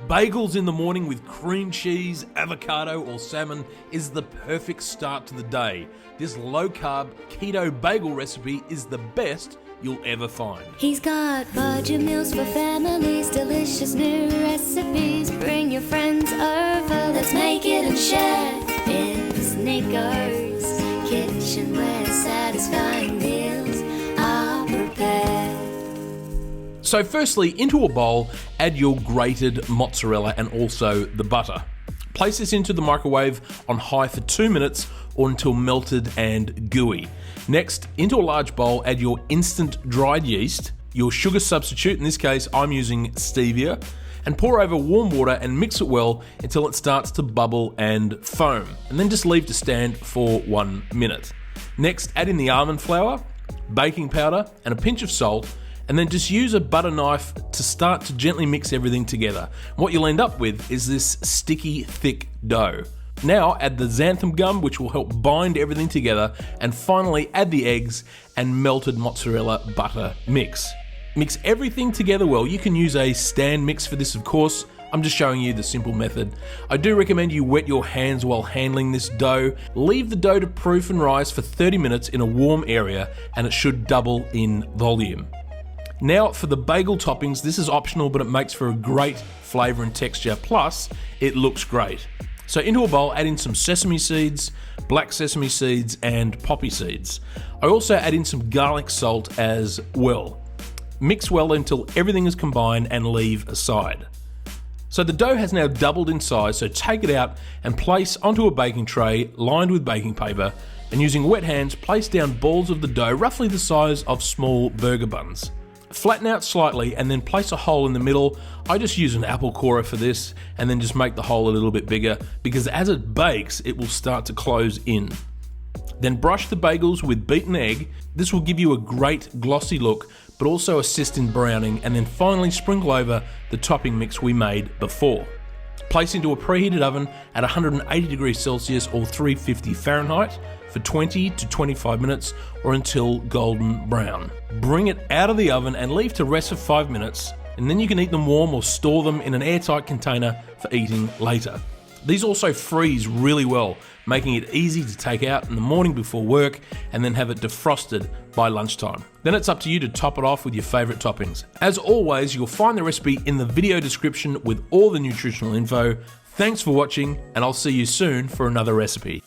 Bagels in the morning with cream cheese, avocado or salmon is the perfect start to the day. This low-carb keto bagel recipe is the best you'll ever find. He's got budget meals for families, delicious new recipes. Bring your friends over, let's make it and share. It's Nicko's kitchen where satisfying meals are prepared. So firstly, into a bowl, add your grated mozzarella and also the butter. Place this into the microwave on high for 2 minutes or until melted and gooey. Next, into a large bowl, add your instant dried yeast, your sugar substitute, in this case I'm using stevia, and pour over warm water and mix it well until it starts to bubble and foam, and then just leave to stand for 1 minute. Next, add in the almond flour, baking powder, and a pinch of salt, and then just use a butter knife to start to gently mix everything together. What you'll end up with is this sticky, thick dough. Now add the xanthan gum, which will help bind everything together, and finally add the eggs and melted mozzarella butter mix. Mix everything together well. You can use a stand mix for this, of course. I'm just showing you the simple method. I do recommend you wet your hands while handling this dough. Leave the dough to proof and rise for 30 minutes in a warm area, and it should double in volume. Now for the bagel toppings, this is optional, but it makes for a great flavor and texture, plus it looks great. So into a bowl, add in some sesame seeds, black sesame seeds, and poppy seeds. I also add in some garlic salt as well. Mix well until everything is combined and leave aside. So the dough has now doubled in size, so take it out and place onto a baking tray lined with baking paper, and using wet hands, place down balls of the dough roughly the size of small burger buns. Flatten out slightly and then place a hole in the middle. I just use an apple corer for this, and then just make the hole a little bit bigger because as it bakes, it will start to close in. Then brush the bagels with beaten egg. This will give you a great glossy look, but also assist in browning, and then finally sprinkle over the topping mix we made before. Place into a preheated oven at 180 degrees Celsius or 350 Fahrenheit for 20 to 25 minutes or until golden brown. Bring it out of the oven and leave to rest for 5 minutes, and then you can eat them warm or store them in an airtight container for eating later. These also freeze really well, making it easy to take out in the morning before work and then have it defrosted by lunchtime. Then it's up to you to top it off with your favorite toppings. As always, you'll find the recipe in the video description with all the nutritional info. Thanks for watching, and I'll see you soon for another recipe.